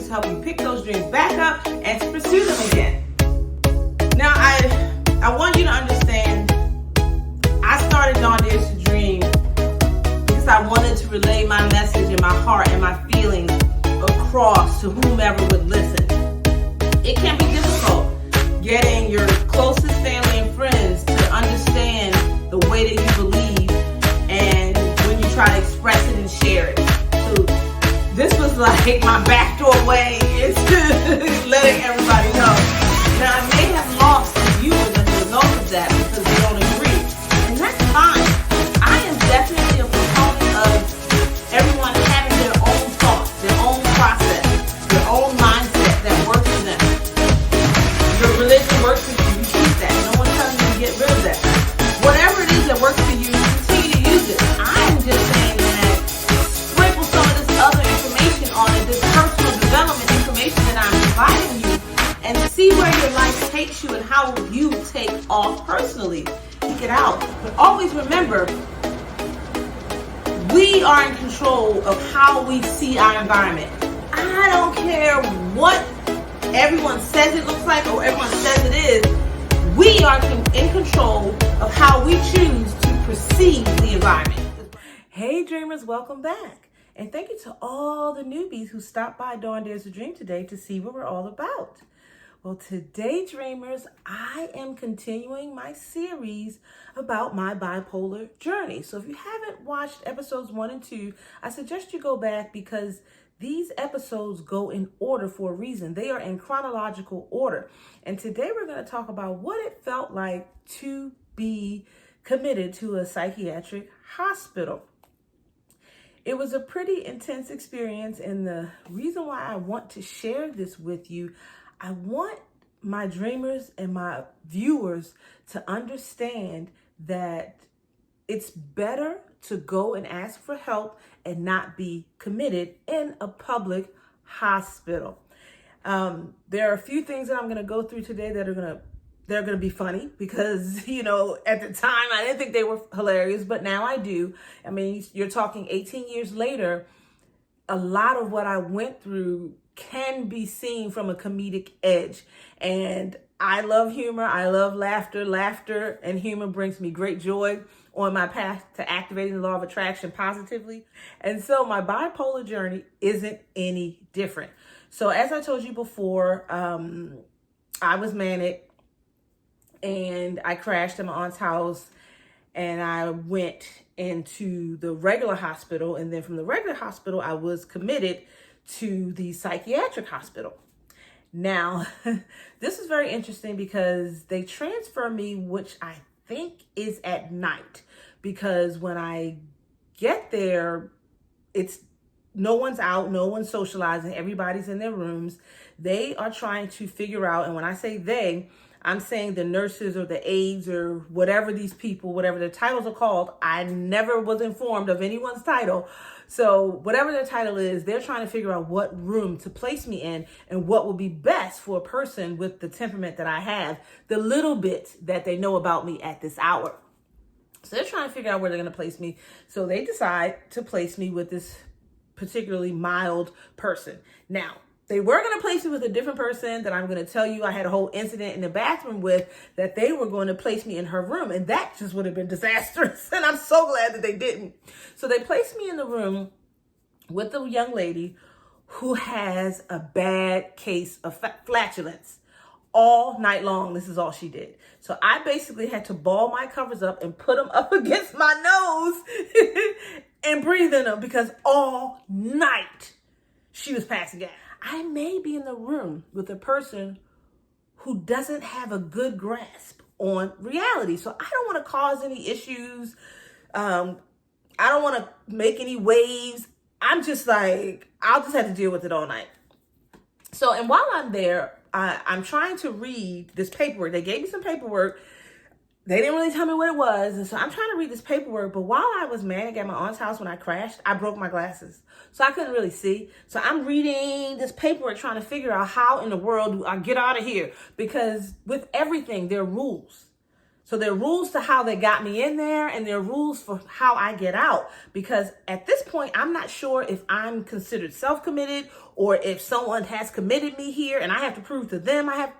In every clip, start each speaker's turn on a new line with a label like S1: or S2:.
S1: to help you pick those dreams back up and to pursue them again. Now, I want you to understand, I started Dawn Dares to Dream because I wanted to relay my message and my heart and my feelings across to whomever would listen. It can be difficult getting your closest family and friends to understand the way that you believe and when you try to express it and share it. So this was like my backdoor way into letting everybody know. Now, I may have lost some viewers as a result of that because they don't agree. And that's fine. I am definitely a proponent of everyone having their own thoughts, their own process, their own mindset that works for them. Your religion works for you, you keep that. No one's telling you to get rid of that. Whatever it is that works for you, continue to use it. I'm just saying that sprinkle some of this other information on it, this personal development information that I'm providing you, and see where your life takes you and how you take off personally. Take it out. But always remember, we are in control of how we see our environment. I don't care what everyone says it looks like or everyone says it is. We are in control of how we choose to perceive the environment. Hey dreamers, welcome back. And thank you to all the newbies who stopped by Dawn Dares to Dream today to see what we're all about. Well, today, dreamers, I am continuing my series about my bipolar journey. So if you haven't watched episodes 1 and 2, I suggest you go back because these episodes go in order for a reason. They are in chronological order. And today we're going to talk about what it felt like to be committed to a psychiatric hospital. It was a pretty intense experience, and the reason why I want to share this with you, I want my dreamers and my viewers to understand that it's better to go and ask for help and not be committed in a public hospital. There are a few things that I'm going to go through today that they're going to be funny because, at the time I didn't think they were hilarious, but now I do. I mean, you're talking 18 years later, a lot of what I went through can be seen from a comedic edge. And I love humor. I love laughter. Laughter and humor brings me great joy on my path to activating the law of attraction positively. And so my bipolar journey isn't any different. So as I told you before, I was manic and I crashed at my aunt's house and I went into the regular hospital. And then from the regular hospital, I was committed to the psychiatric hospital. Now, this is very interesting because they transfer me, which I think is at night, because when I get there, it's no one's out, no one's socializing, everybody's in their rooms. They are trying to figure out, and when I say they, I'm saying the nurses or the aides or whatever these people, whatever their titles are called. I never was informed of anyone's title. So whatever their title is, they're trying to figure out what room to place me in and what will be best for a person with the temperament that I have, the little bit that they know about me at this hour. So they're trying to figure out where they're going to place me. So they decide to place me with this particularly mild person. Now, they were going to place me with a different person that I'm going to tell you I had a whole incident in the bathroom with, that they were going to place me in her room. And that just would have been disastrous. And I'm so glad that they didn't. So they placed me in the room with a young lady who has a bad case of flatulence. All night long, this is all she did. So I basically had to ball my covers up and put them up against my nose and breathe in them because all night she was passing gas. I may be in the room with a person who doesn't have a good grasp on reality. So I don't want to cause any issues. I don't want to make any waves. I'm just like, I'll just have to deal with it all night. So, and while I'm there, I'm trying to read this paperwork. They gave me some paperwork. They didn't really tell me what it was. And so I'm trying to read this paperwork. But while I was manic at my aunt's house when I crashed, I broke my glasses. So I couldn't really see. So I'm reading this paperwork trying to figure out how in the world do I get out of here? Because with everything, there are rules. So there are rules to how they got me in there, and there are rules for how I get out. Because at this point, I'm not sure if I'm considered self-committed or if someone has committed me here and I have to prove to them that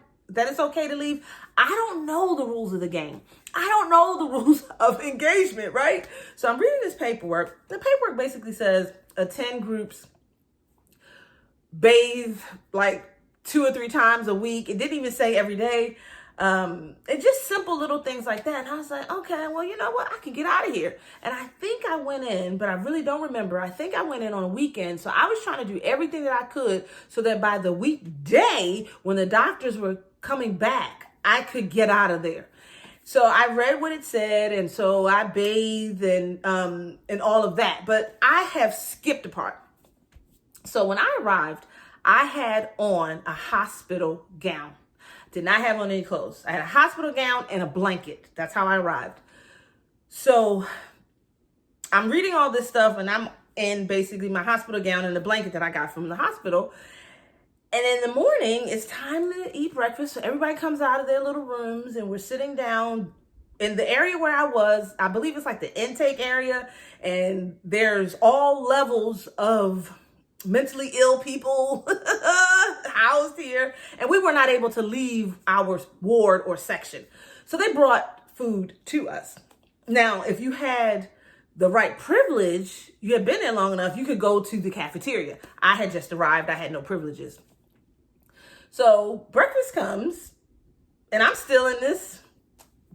S1: it's okay to leave. I don't know the rules of the game. I don't know the rules of engagement, right? So I'm reading this paperwork. The paperwork basically says attend groups, bathe like 2 or 3 times a week. It didn't even say every day. And just simple little things like that. And I was like, okay, well, you know what? I can get out of here. And I think I went in, but I really don't remember. I think I went in on a weekend. So I was trying to do everything that I could so that by the weekday, when the doctors were coming back, I could get out of there. So I read what it said, and so I bathed and all of that. But I have skipped a part. So when I arrived, I had on a hospital gown. Did not have on any clothes. I had a hospital gown and a blanket. That's how I arrived. So I'm reading all this stuff, and I'm in basically my hospital gown and the blanket that I got from the hospital. And in the morning, it's time to eat breakfast. So everybody comes out of their little rooms, and we're sitting down in the area where I was. I believe it's like the intake area, and there's all levels of mentally ill people housed here, and we were not able to leave our ward or section. So they brought food to us. Now, if you had the right privilege, you had been there long enough, you could go to the cafeteria. I had just arrived. I had no privileges. So breakfast comes, and I'm still in this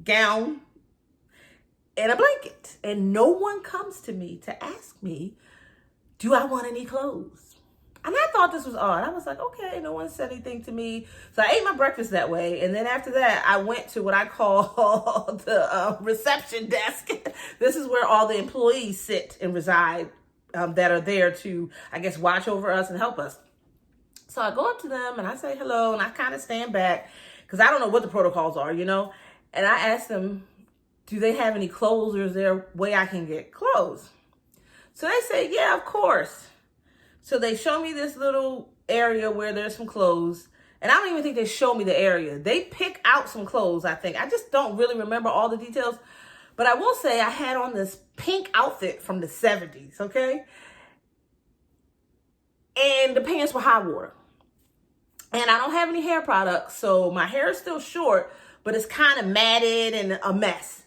S1: gown and a blanket, and no one comes to me to ask me, do I want any clothes? And I thought this was odd. I was like, okay, no one said anything to me. So I ate my breakfast that way. And then after that, I went to what I call the reception desk. This is where all the employees sit and reside that are there to, I guess, watch over us and help us. So I go up to them and I say hello, and I kind of stand back because I don't know what the protocols are, you know. And I ask them, do they have any clothes, or is there a way I can get clothes? So they say, yeah, of course. So they show me this little area where there's some clothes. And I don't even think they show me the area. They pick out some clothes, I think. I just don't really remember all the details. But I will say I had on this pink outfit from the 70s, okay? And the pants were high water. And I don't have any hair products, so my hair is still short, but it's kind of matted and a mess.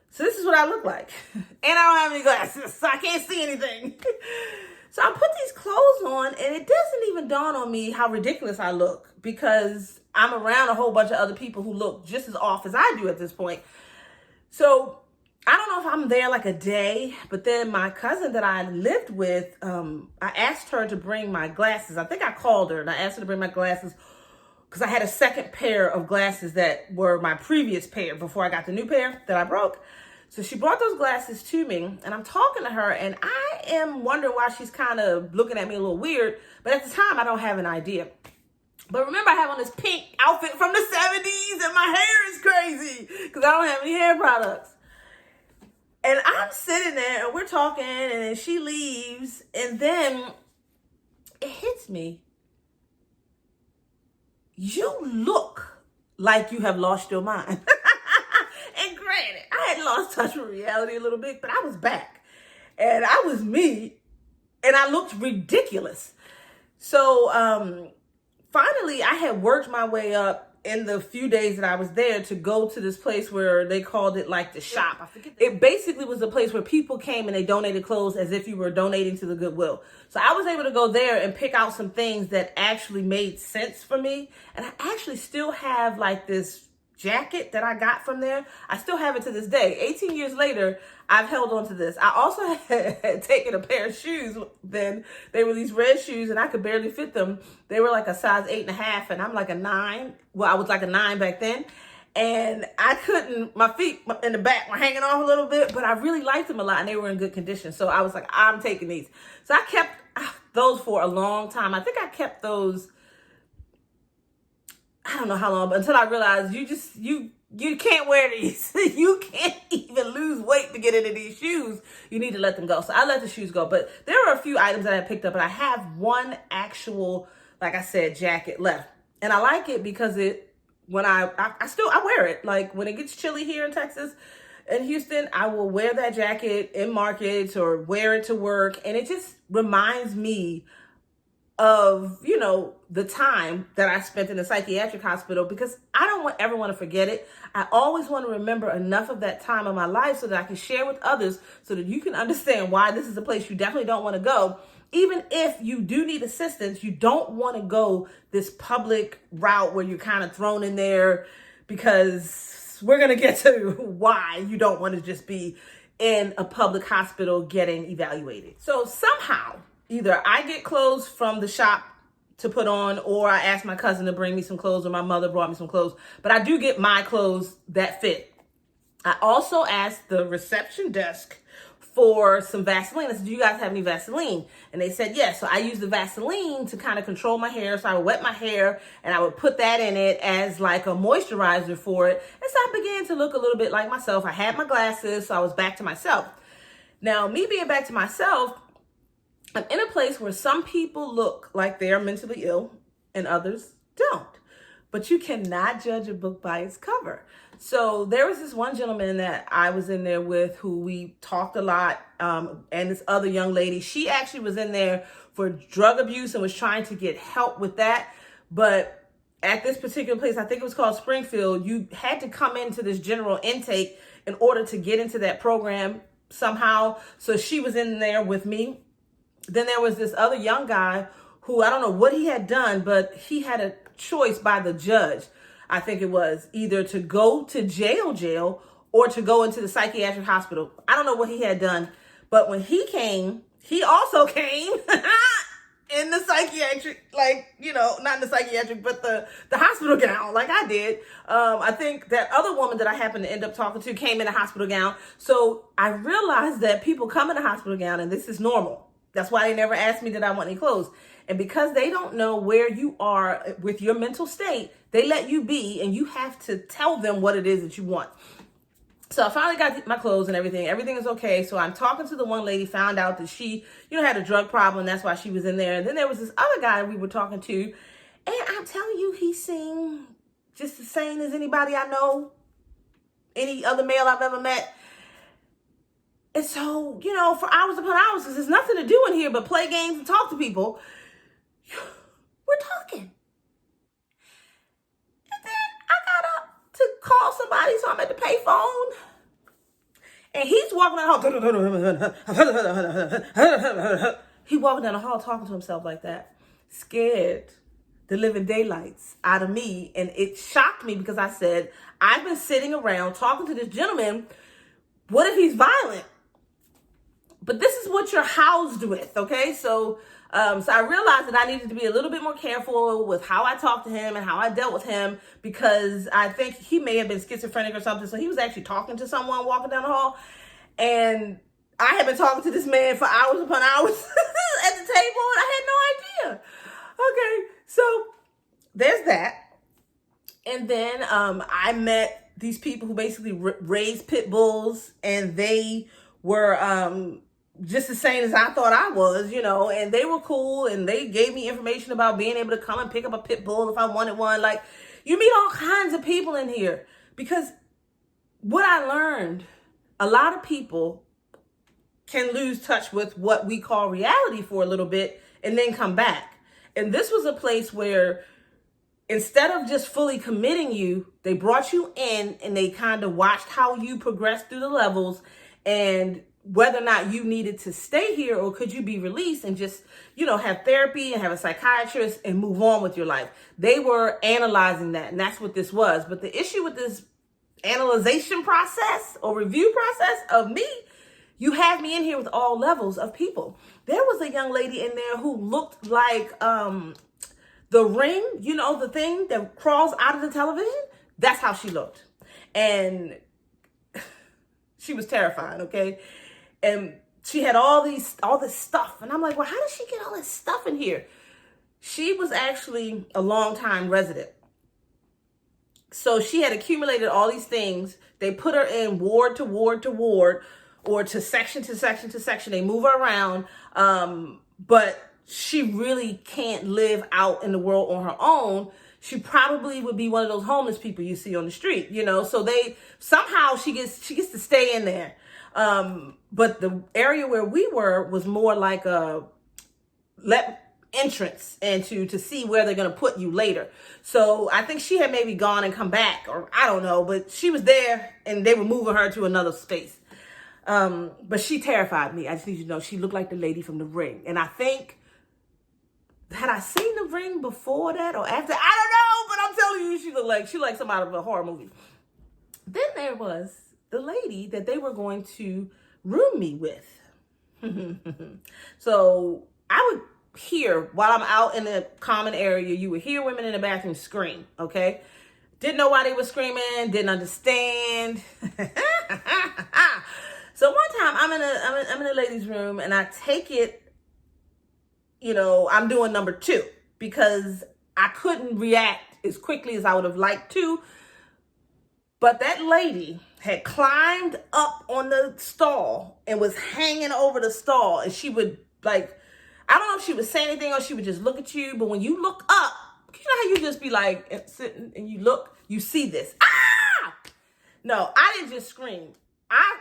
S1: So this is what I look like. And I don't have any glasses, so I can't see anything. So I put these clothes on, and it doesn't even dawn on me how ridiculous I look, because I'm around a whole bunch of other people who look just as off as I do at this point. So I don't know if I'm there like a day, but then my cousin that I lived with, I asked her to bring my glasses. I think I called her and I asked her to bring my glasses because I had a second pair of glasses that were my previous pair before I got the new pair that I broke. So she brought those glasses to me, and I'm talking to her, and I am wondering why she's kind of looking at me a little weird. But at the time, I don't have an idea. But remember, I have on this pink outfit from the 70s, and my hair is crazy because I don't have any hair products. And I'm sitting there, and we're talking, and then she leaves, and then it hits me. You look like you have lost your mind. And granted, I had lost touch with reality a little bit, but I was back. And I was me, and I looked ridiculous. So finally, I had worked my way up in the few days that I was there to go to this place where they called it like the shop. It basically was a place where people came and they donated clothes as if you were donating to the Goodwill. So I was able to go there and pick out some things that actually made sense for me. And I actually still have like this jacket that I got from there. I still have it to this day. 18 years later, I've held on to this. I also had taken a pair of shoes then. They were these red shoes, and I could barely fit them. They were like a size 8.5, and I'm like a 9. Well, I was like a 9 back then. And I couldn't, my feet in the back were hanging off a little bit, but I really liked them a lot, and they were in good condition. So I was like, I'm taking these. So I kept those for a long time. I think I kept those, I don't know how long, but until I realized you can't wear these. You can't even lose weight to get into these shoes. You need to let them go. So I let the shoes go. But there are a few items that I picked up, and I have one actual, like I said, jacket left. And I like it because it when I wear it. Like when it gets chilly here in Texas and Houston, I will wear that jacket in markets or wear it to work. And it just reminds me of, the time that I spent in a psychiatric hospital, because I don't ever want to forget it. I always want to remember enough of that time of my life so that I can share with others, so that you can understand why this is a place you definitely don't want to go. Even if you do need assistance, you don't want to go this public route where you're kind of thrown in there, because we're going to get to why you don't want to just be in a public hospital getting evaluated. So somehow, either I get clothes from the shop to put on, or I ask my cousin to bring me some clothes, or my mother brought me some clothes, but I do get my clothes that fit. I also asked the reception desk for some Vaseline. I said, do you guys have any Vaseline? And they said yes. So I used the Vaseline to kind of control my hair. So I would wet my hair and I would put that in it as like a moisturizer for it. And so I began to look a little bit like myself. I had my glasses, so I was back to myself. Now, me being back to myself, I'm in a place where some people look like they're mentally ill and others don't. But you cannot judge a book by its cover. So there was this one gentleman that I was in there with who we talked a lot, and this other young lady, she actually was in there for drug abuse and was trying to get help with that. But at this particular place, I think it was called Springfield, you had to come into this general intake in order to get into that program somehow. So she was in there with me. Then there was this other young guy who, I don't know what he had done, but he had a choice by the judge. I think it was either to go to jail or to go into the psychiatric hospital. I don't know what he had done, but when he came, he also came in the psychiatric, not in the psychiatric, but the hospital gown, like I did. I think that other woman that I happened to end up talking to came in a hospital gown. So I realized that people come in a hospital gown and this is normal. That's why they never asked me did I want any clothes. And because they don't know where you are with your mental state, they let you be, and you have to tell them what it is that you want. So I finally got my clothes and everything. Everything is okay. So I'm talking to the one lady, found out that she, had a drug problem. That's why she was in there. And then there was this other guy we were talking to. And I'm telling you, he seemed just as sane as anybody I know, any other male I've ever met. And so, for hours upon hours, because there's nothing to do in here but play games and talk to people, we're talking. And then I got up to call somebody, so I'm at the payphone. And he's walking down the hall. He walking down the hall talking to himself like that, scared the living daylights out of me. And it shocked me because I said, I've been sitting around talking to this gentleman. What if he's violent? But this is what you're housed with, okay? So I realized that I needed to be a little bit more careful with how I talked to him and how I dealt with him, because I think he may have been schizophrenic or something. So he was actually talking to someone walking down the hall. And I had been talking to this man for hours upon hours at the table, and I had no idea. Okay, so there's that. And then I met these people who basically raised pit bulls, and they were just as sane as I thought I was, and they were cool, and they gave me information about being able to come and pick up a pit bull if I wanted one. Like, you meet all kinds of people in here, because what I learned, a lot of people can lose touch with what we call reality for a little bit and then come back. And this was a place where instead of just fully committing you, they brought you in and they kind of watched how you progressed through the levels and whether or not you needed to stay here or could you be released and just, have therapy and have a psychiatrist and move on with your life. They were analyzing that, and that's what this was. But the issue with this analyzation process or review process of me, you have me in here with all levels of people. There was a young lady in there who looked like the Ring, the thing that crawls out of the television. That's how she looked. And she was terrifying, okay? And she had all this stuff. And I'm like, well, how did she get all this stuff in here? She was actually a longtime resident. So she had accumulated all these things. They put her in ward to ward to ward, or to section to section to section. They move her around. But she really can't live out in the world on her own. she probably would be one of those homeless people you see on the street, so she gets to stay in there. But the area where we were was more like a entrance into to see where they're going to put you later. So I think she had maybe gone and come back, or I don't know, but she was there and they were moving her to another space. But she terrified me. I just need you to know she looked like the lady from The Ring. And I think, had I seen The Ring before that or after? I don't know, but I'm telling you, she looked like some out of a horror movie. Then there was the lady that they were going to room me with. So I would hear, while I'm out in the common area, you would hear women in the bathroom scream, okay? Didn't know why they were screaming, didn't understand. So one time I'm in a ladies' room and I take it, I'm doing number 2 because I couldn't react as quickly as I would have liked to. But that lady had climbed up on the stall and was hanging over the stall, and she would I don't know if she would say anything or she would just look at you. But when you look up, you know how you just be sitting and you look, you see this. Ah! No, I didn't just scream. I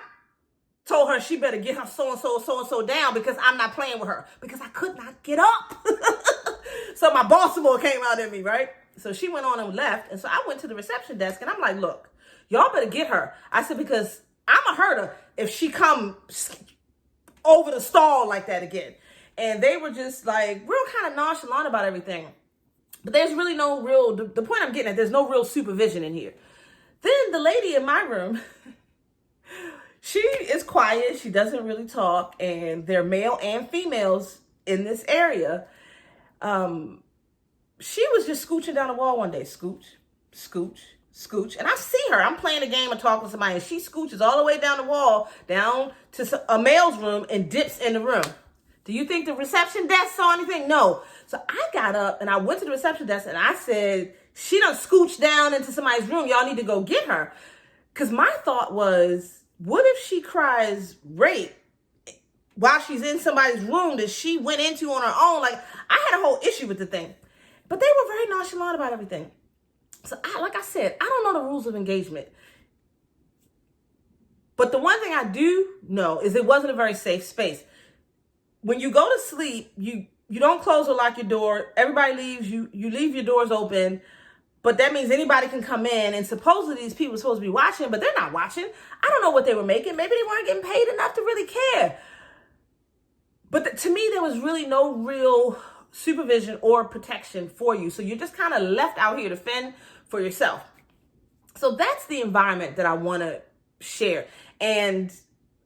S1: told her she better get her so-and-so down because I'm not playing with her because I could not get up. So my Baltimore came out in me, right? So she went on and left. And so I went to the reception desk and I'm like, look, y'all better get her. I said, because I'm a herder if she comes over the stall like that again. And they were just real kind of nonchalant about everything. But there's really no real, the point I'm getting at, there's no real supervision in here. Then the lady in my room, she is quiet. She doesn't really talk. And they're male and females in this area. She was just scooching down the wall one day. Scooch, scooch, scooch. And I see her. I'm playing a game and talking to somebody. And she scooches all the way down the wall, down to a male's room and dips in the room. Do you think the reception desk saw anything? No. So I got up and I went to the reception desk and I said, she done scooched down into somebody's room. Y'all need to go get her. Because my thought was, what if she cries rape while she's in somebody's room that she went into on her own? I had a whole issue with the thing. But they were very nonchalant about everything. So like I said, I don't know the rules of engagement. But the one thing I do know is it wasn't a very safe space. When you go to sleep, you don't close or lock your door. Everybody leaves. You leave your doors open. But that means anybody can come in. And supposedly these people are supposed to be watching, but they're not watching. I don't know what they were making. Maybe they weren't getting paid enough to really care. But to me, there was really no real supervision or protection for you. So you're just kind of left out here to fend for yourself. So that's the environment that I want to share. And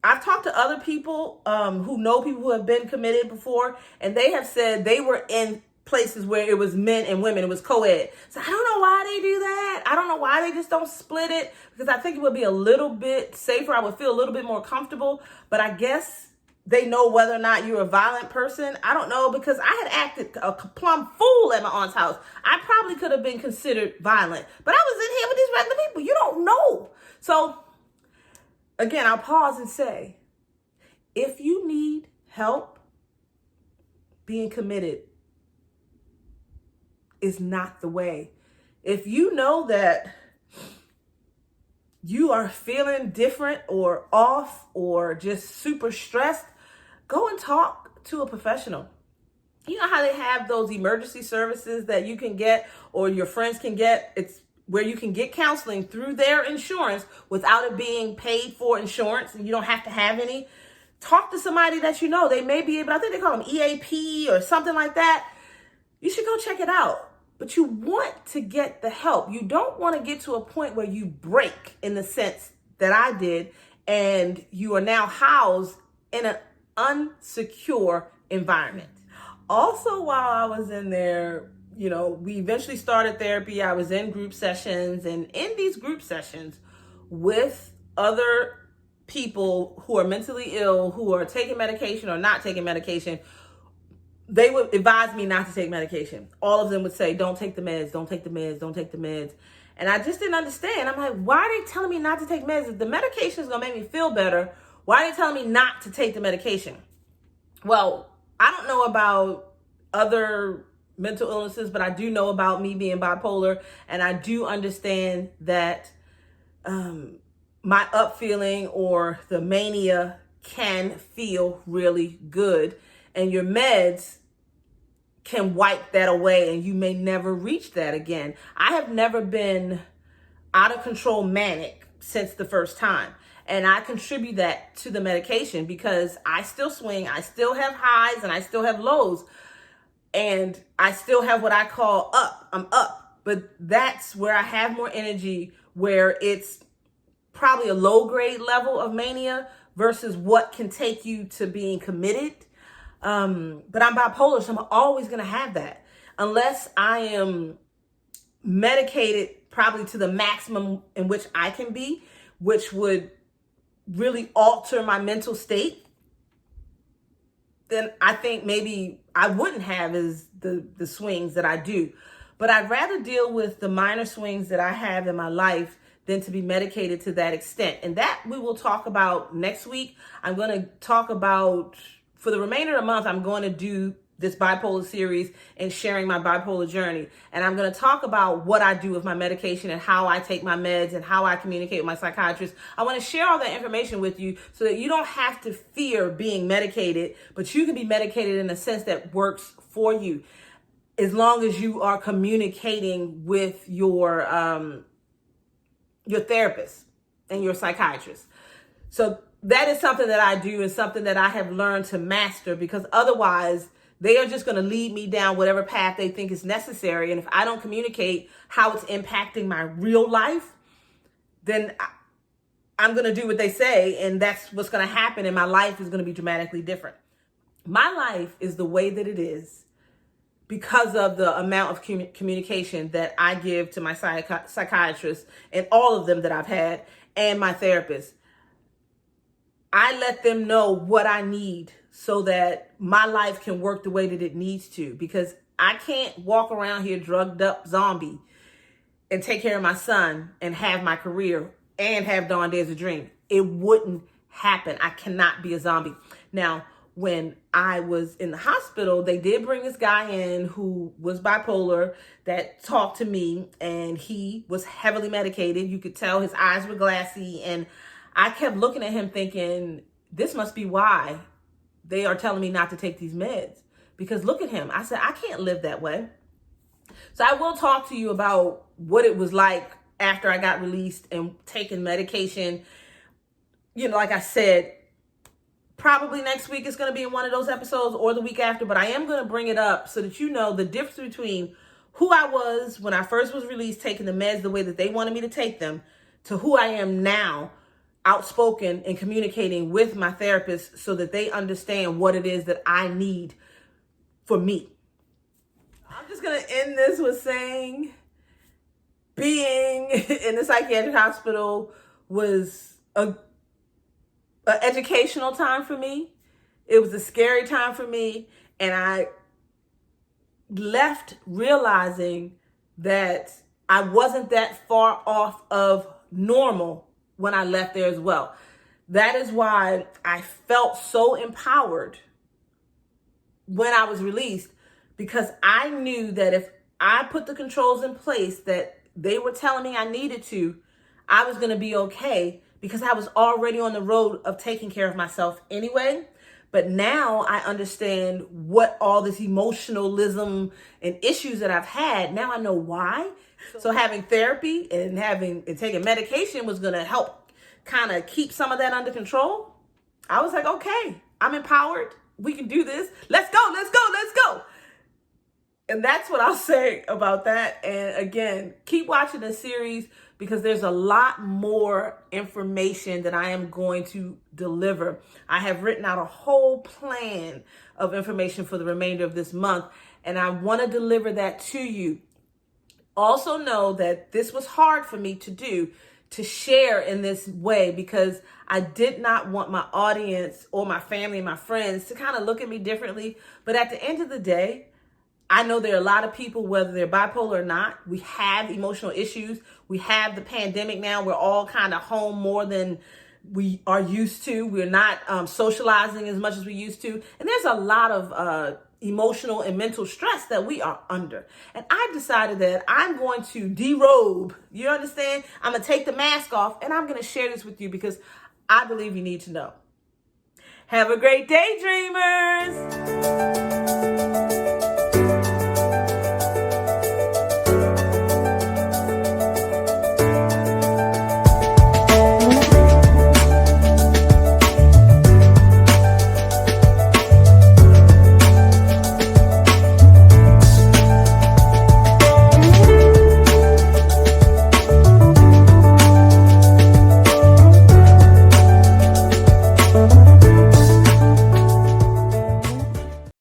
S1: I've talked to other people who know people who have been committed before, and they have said they were in places where it was men and women, it was co-ed. So I don't know why they do that. I don't know why they just don't split it, because I think it would be a little bit safer. I would feel a little bit more comfortable, but I guess they know whether or not you're a violent person. I don't know, because I had acted a plumb fool at my aunt's house. I probably could have been considered violent, but I was in here with these regular people. You don't know. So again, I'll pause and say, if you need help, being committed is not the way. If you know that you are feeling different or off or just super stressed, go and talk to a professional. You know how they have those emergency services that you can get or your friends can get? It's where you can get counseling through their insurance without it being paid for insurance, and you don't have to have any. Talk to somebody that you know. They may be able, I think they call them EAP or something like that. You should go check it out. But you want to get the help. You don't want to get to a point where you break, in the sense that I did, and you are now housed in an unsecure environment. Also, while I was in there, we eventually started therapy. I was in group sessions, and in these group sessions with other people who are mentally ill, who are taking medication or not taking medication, they would advise me not to take medication. All of them would say, don't take the meds, don't take the meds, don't take the meds. And I just didn't understand. I'm like, why are they telling me not to take meds? If the medication is going to make me feel better, why are they telling me not to take the medication? Well, I don't know about other mental illnesses, but I do know about me being bipolar, and I do understand that my up feeling or the mania can feel really good, and your meds can wipe that away and you may never reach that again. I have never been out of control manic since the first time. And I contribute that to the medication because I still swing, I still have highs and I still have lows. And I still have what I call up. I'm up. But that's where I have more energy, where it's probably a low grade level of mania versus what can take you to being committed. But I'm bipolar, so I'm always going to have that unless I am medicated probably to the maximum in which I can be, which would really alter my mental state. Then I think maybe I wouldn't have as the swings that I do. But I'd rather deal with the minor swings that I have in my life than to be medicated to that extent. And that we will talk about next week. I'm going to talk about, for the remainder of the month, I'm going to do this bipolar series and sharing my bipolar journey. And I'm going to talk about what I do with my medication and how I take my meds and how I communicate with my psychiatrist. I want to share all that information with you so that you don't have to fear being medicated, but you can be medicated in a sense that works for you, as long as you are communicating with your therapist and your psychiatrist. So that is something that I do and something that I have learned to master, because otherwise they are just going to lead me down whatever path they think is necessary. And if I don't communicate how it's impacting my real life, then I'm going to do what they say. And that's what's going to happen. And my life is going to be dramatically different. My life is the way that it is because of the amount of communication that I give to my psychiatrist and all of them that I've had and my therapist. I let them know what I need so that my life can work the way that it needs to, because I can't walk around here drugged up zombie and take care of my son and have my career and have Dawn Days a Dream. It wouldn't happen. I cannot be a zombie. Now, when I was in the hospital, they did bring this guy in who was bipolar that talked to me, and he was heavily medicated. You could tell his eyes were glassy, and I kept looking at him thinking, this must be why they are telling me not to take these meds, because look at him. I said, I can't live that way. So I will talk to you about what it was like after I got released and taking medication. You know, like I said, probably next week is going to be in one of those episodes or the week after, but I am going to bring it up so that you know the difference between who I was when I first was released, taking the meds the way that they wanted me to take them, to who I am now, outspoken and communicating with my therapist so that they understand what it is that I need for me. I'm just going to end this with saying being in the psychiatric hospital was an educational time for me. It was a scary time for me. And I left realizing that I wasn't that far off of normal when I left there as well. That is why I felt so empowered when I was released, because I knew that if I put the controls in place that they were telling me I needed to, I was going to be okay, because I was already on the road of taking care of myself anyway. But now I understand what all this emotionalism and issues that I've had. Now I know why. So having therapy and taking medication was going to help kind of keep some of that under control. I was like, okay, I'm empowered. We can do this. Let's go, let's go, let's go. And that's what I'll say about that. And again, keep watching the series, because there's a lot more information that I am going to deliver. I have written out a whole plan of information for the remainder of this month, and I want to deliver that to you. Also know that this was hard for me to do, to share in this way, because I did not want my audience or my family and my friends to kind of look at me differently. But at the end of the day, I know there are a lot of people, whether they're bipolar or not, we have emotional issues. We have the pandemic now. We're all kind of home more than we are used to. We're not socializing as much as we used to. And there's a lot of emotional and mental stress that we are under. And I decided that I'm going to derobe. You understand? I'm going to take the mask off and I'm going to share this with you because I believe you need to know. Have a great day, dreamers.